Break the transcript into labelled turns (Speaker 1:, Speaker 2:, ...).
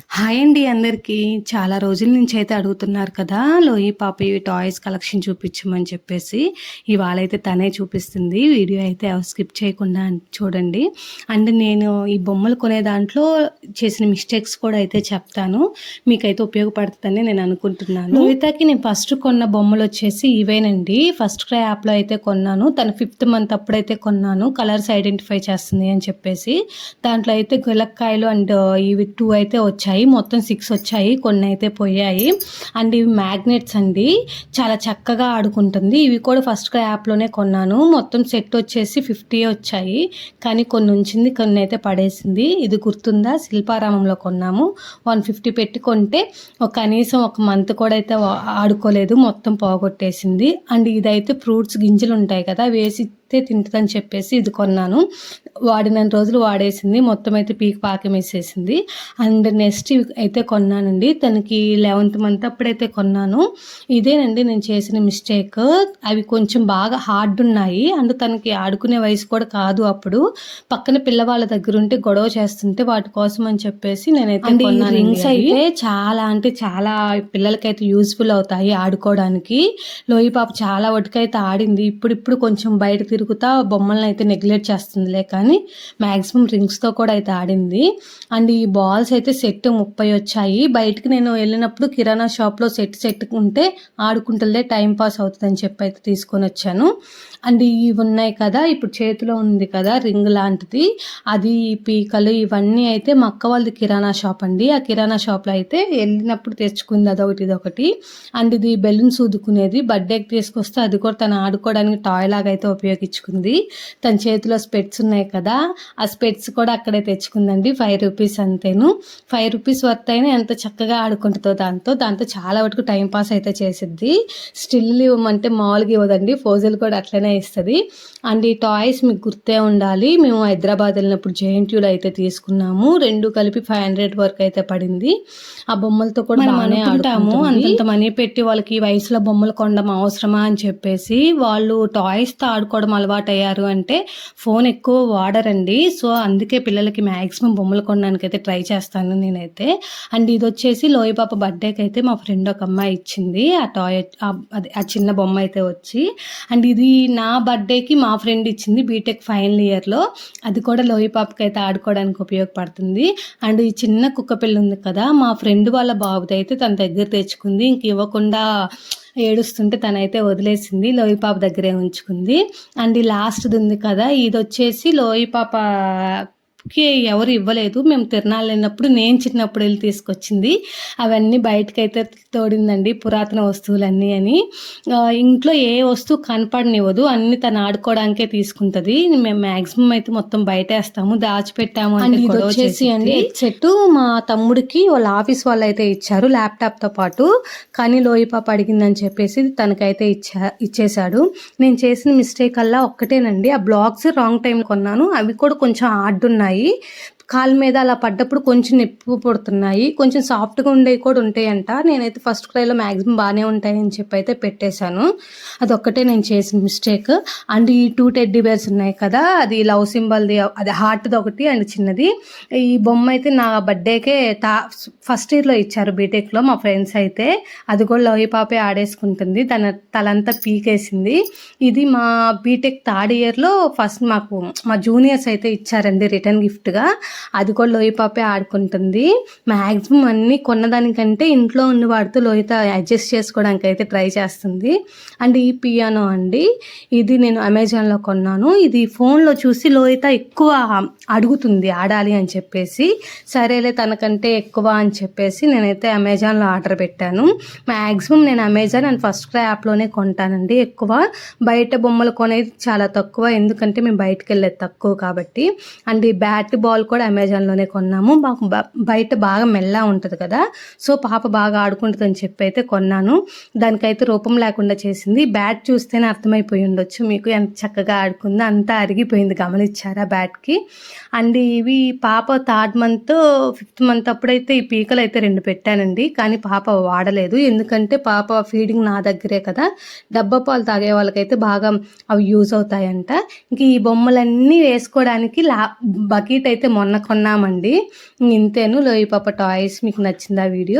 Speaker 1: Hi అండి అందరికీ. చాలా రోజుల నుంచి అయితే అడుగుతున్నారు కదా! లోయి పాపి టాయ్స్ కలెక్షన్ చూపించమని చెప్పేసి. ఇవాళైతే తనే చూపిస్తుంది. వీడియో అయితే స్కిప్ చేయకుండా చూడండి. అండ్ నేను ఈ బొమ్మలు కొనే దాంట్లో చేసిన మిస్టేక్స్ కూడా అయితే చెప్తాను. మీకైతే ఉపయోగపడుతుందని నేను అనుకుంటున్నాను. లోహితకి నేను ఫస్ట్ కొన్న బొమ్మలు వచ్చేసి ఇవేనండి. ఫస్ట్ క్రై యాప్‌లో అయితే కొన్నాను. తను 5th మంత్ అప్పుడైతే కొన్నాను. కలర్స్ ఐడెంటిఫై చేస్తుంది అని చెప్పేసి. దాంట్లో అయితే గులక్కాయలు అండ్ ఇవి 2 అయితే వచ్చాయి. మొత్తం 6 వచ్చాయి. కొన్ని అయితే పోయాయి. అండ్ ఇవి మ్యాగ్నెట్స్ అండి. చాలా చక్కగా ఆడుకుంటుంది. ఇవి కూడా ఫస్ట్ క్రై యాప్‌లోనే కొన్నాను. మొత్తం సెట్ వచ్చేసి 50 వచ్చాయి. కానీ కొన్ని ఉంచింది, కొన్ని అయితే పడేసింది. ఇది గుర్తుందా? శిల్పారామంలో కొన్నాము. 150 పెట్టి కొంటే కనీసం ఒక మంత్ కూడా అయితే ఆడుకోలేదు. మొత్తం పోగొట్టేసింది. అండ్ ఇదైతే ఫ్రూట్స్ గింజలు ఉంటాయి కదా, వేసి తింటుందని చెప్పేసి ఇది కొన్నాను. వాడినన్ని రోజులు వాడేసింది. మొత్తం అయితే పాకం వేసేసింది. అండ్ నెక్స్ట్ అయితే కొన్నానండి. తనకి 11th మంత్ అప్పుడైతే కొన్నాను. ఇదేనండి నేను చేసిన మిస్టేక్. అవి కొంచెం బాగా హార్డ్ ఉన్నాయి. అండ్ తనకి ఆడుకునే వయసు కూడా కాదు అప్పుడు. పక్కన పిల్లవాళ్ళ దగ్గర ఉంటే గొడవ చేస్తుంటే వాటి కోసం అని చెప్పేసి నేనైతే కొన్నాను. రింగ్స్ అయితే చాలా అంటే చాలా పిల్లలకైతే యూస్ఫుల్ అవుతాయి ఆడుకోవడానికి. లోయి పాప చాలా వరకైతే ఆడింది. ఇప్పుడు కొంచెం బయట తిరుగుతా బొమ్మలను అయితే నెగ్లెక్ట్ చేస్తుందిలే, కానీ మ్యాక్సిమం రింగ్స్తో కూడా అయితే ఆడింది. అండ్ ఈ బాల్స్ అయితే సెట్ 30 వచ్చాయి. బయటకు నేను వెళ్ళినప్పుడు కిరాణా షాప్లో సెట్ ఉంటే ఆడుకుంటుందే, టైం పాస్ అవుతుందని చెప్పి అయితే తీసుకొని వచ్చాను. అండ్ ఇవి ఉన్నాయి కదా, ఇప్పుడు చేతిలో ఉంది కదా రింగ్ లాంటిది, అది పీకలు ఇవన్నీ అయితే మా అక్క వాళ్ళది కిరాణా షాప్ అండి. ఆ కిరాణా షాప్లో అయితే వెళ్ళినప్పుడు తెచ్చుకుంది అదొకటి ఇదొకటి. అండ్ ఇది బెలూన్స్ ఊదుకునేది, బర్త్డేకి తీసుకొస్తే అది కూడా తను ఆడుకోవడానికి టాయ్ లాగా అయితే ఉపయోగించుకుంది. తన చేతిలో స్పెట్స్ ఉన్నాయి కదా, ఆ స్పెట్స్ కూడా అక్కడే తెచ్చుకుందండి. 5 రూపీస్ అంతేను. 5 రూపీస్ వర్త్ అయినా ఎంత చక్కగా ఆడుకుంటుందో దాంతో చాలా వరకు టైం పాస్ అయితే చేసిద్ది. స్టిల్ ఇవ్వమంటే మామూలుగా ఇవ్వదండి, ఫోజులు కూడా అట్లనే ఇస్తుంది. అండ్ ఈ టాయ్స్ మీకు గుర్తే ఉండాలి, మేము హైదరాబాద్ వెళ్ళినప్పుడు జేఎన్టీయూలో అయితే తీసుకున్నాము. 2 కలిపి 500 వరకు అయితే పడింది. ఆ బొమ్మలతో కూడా బాగానే ఆడుకుంటాము. అంతంత మనీ పెట్టి వాళ్ళకి ఈ వయసులో బొమ్మలు కొనడం అవసరమా అని చెప్పేసి. వాళ్ళు టాయ్స్తో ఆడుకోవడం అలవాటు అయ్యారు అంటే ఫోన్ ఎక్కువ వాడరండి. సో అందుకే పిల్లలకి మ్యాక్సిమం బొమ్మలు కొనడానికి అయితే ట్రై చేస్తాను నేనైతే. అండ్ ఇది వచ్చేసి లోయి పాప బర్త్డేకి అయితే మా ఫ్రెండ్ ఒక అమ్మాయి ఇచ్చింది ఆ టాయ్, ఆ చిన్న బొమ్మ అయితే వచ్చి. అండ్ ఇది నా బర్త్డేకి మా ఫ్రెండ్ ఇచ్చింది బీటెక్ ఫైనల్ ఇయర్లో. అది కూడా లోయి పాపకి అయితే ఆడుకోవడానికి ఉపయోగపడుతుంది. అండ్ ఈ చిన్న కుక్క పిల్ల ఉంది కదా, మా ఫ్రెండ్ వాళ్ళ బాబుది అయితే తన దగ్గర తెచ్చుకుంది. ఇంక ఇవ్వకుండా ఏడుస్తుంటే తనైతే వదిలేసింది, లోయి పాప దగ్గరే ఉంచుకుంది. అండ్ ఈ లాస్ట్ది ఉంది కదా, ఇది వచ్చేసి లోయి పాపకి ఎవరు ఇవ్వలేదు. మేము తిరణాలు వెళ్ళినప్పుడు నేను చిన్నప్పుడు వెళ్ళి తీసుకొచ్చింది. అవన్నీ బయటకైతే తోడిందండి, పురాతన వస్తువులన్నీ అని. ఇంట్లో ఏ వస్తువు కనపడనివ్వదు, అన్ని తను ఆడుకోవడానికే తీసుకుంటుంది. మేము మ్యాక్సిమం అయితే మొత్తం బయటేస్తాము, దాచిపెట్టాము. అండ్ ఇది వచ్చేసి అండి సెట్ మా తమ్ముడికి వాళ్ళ ఆఫీస్ వాళ్ళు అయితే ఇచ్చారు ల్యాప్టాప్తో పాటు. కానీ లోయి పాప అడిగిందని చెప్పేసి తనకైతే ఇచ్చేశాడు. నేను చేసిన మిస్టేక్ అలా ఒక్కటేనండి, ఆ బ్లాక్స్ రాంగ్ టైం కొన్నాను. అవి కూడా కొంచెం హార్డ్ ఉన్నాయి. కాలు మీద అలా పడ్డప్పుడు కొంచెం నొప్పి పడుతున్నాయి. కొంచెం సాఫ్ట్గా ఉండేవి కూడా ఉంటాయంట. నేనైతే ఫస్ట్ క్రైలో మ్యాక్సిమం బాగానే ఉంటాయని చెప్పి అయితే పెట్టేశాను. అదొక్కటే నేను చేసిన మిస్టేక్. అండ్ ఈ 2 టెడ్డీ బేర్స్ ఉన్నాయి కదా, అది లవ్ సింబల్ది, అది హార్ట్ది ఒకటి అండ్ చిన్నది. ఈ బొమ్మ అయితే నా బర్త్డేకే ఫస్ట్ ఇయర్లో ఇచ్చారు బీటెక్లో మా ఫ్రెండ్స్ అయితే. అది కూడా లోయి పాపే ఆడేసుకుంటుంది, తలంతా పీకేసింది. ఇది మా బీటెక్ 3rd ఇయర్లో ఫస్ట్ మాకు మా జూనియర్స్ అయితే ఇచ్చారండి రిటర్న్ గిఫ్ట్గా. అది కూడా లోయి పాపే ఆడుకుంటుంది. మ్యాక్సిమం అన్నీ కొన్నదానికంటే ఇంట్లో ఉన్న వాడితో లోహిత అడ్జస్ట్ చేసుకోవడానికి అయితే ట్రై చేస్తుంది. అండ్ ఈ పియానో అండి, ఇది నేను అమెజాన్లో కొన్నాను. ఇది ఫోన్లో చూసి లోహిత ఎక్కువ అడుగుతుంది ఆడాలి అని చెప్పేసి. సరేలే తనకంటే ఎక్కువ అని చెప్పేసి నేనైతే అమెజాన్లో ఆర్డర్ పెట్టాను. మ్యాక్సిమం నేను అమెజాన్ అండ్ ఫస్ట్ క్రై యాప్లోనే కొంటానండి ఎక్కువ. బయట బొమ్మలు కొనేది చాలా తక్కువ, ఎందుకంటే మేము బయటకు వెళ్ళేది తక్కువ కాబట్టి. అండ్ ఈ బ్యాట్ బాల్ కూడా అమెజాన్లోనే కొన్నాము. మాకు బయట బాగా మెల్లగా ఉంటుంది కదా, సో పాప బాగా ఆడుకుంటుందని చెప్పి అయితే కొన్నాను. దానికైతే రూపం లేకుండా చేసింది. బ్యాట్ చూస్తేనే అర్థమైపోయి ఉండొచ్చు మీకు ఎంత చక్కగా ఆడుకుందో, అంతా అరిగిపోయింది, గమనించారా బ్యాట్కి. అండ్ ఇవి పాప 3rd మంత్ 5th మంత్ అప్పుడైతే ఈ పీకలు అయితే 2 పెట్టానండి. కానీ పాప వాడలేదు, ఎందుకంటే పాప ఫీడింగ్ నా దగ్గరే కదా, డబ్బా పాలు తాగే వాళ్ళకైతే బాగా అవి యూజ్ అవుతాయంట. ఇంక ఈ బొమ్మలన్నీ వేసుకోవడానికి బకెట్ అయితే మొన్న కొన్నామండి. ఇంతేను లోయి పాప టాయ్స్. మీకు నచ్చిందా వీడియో?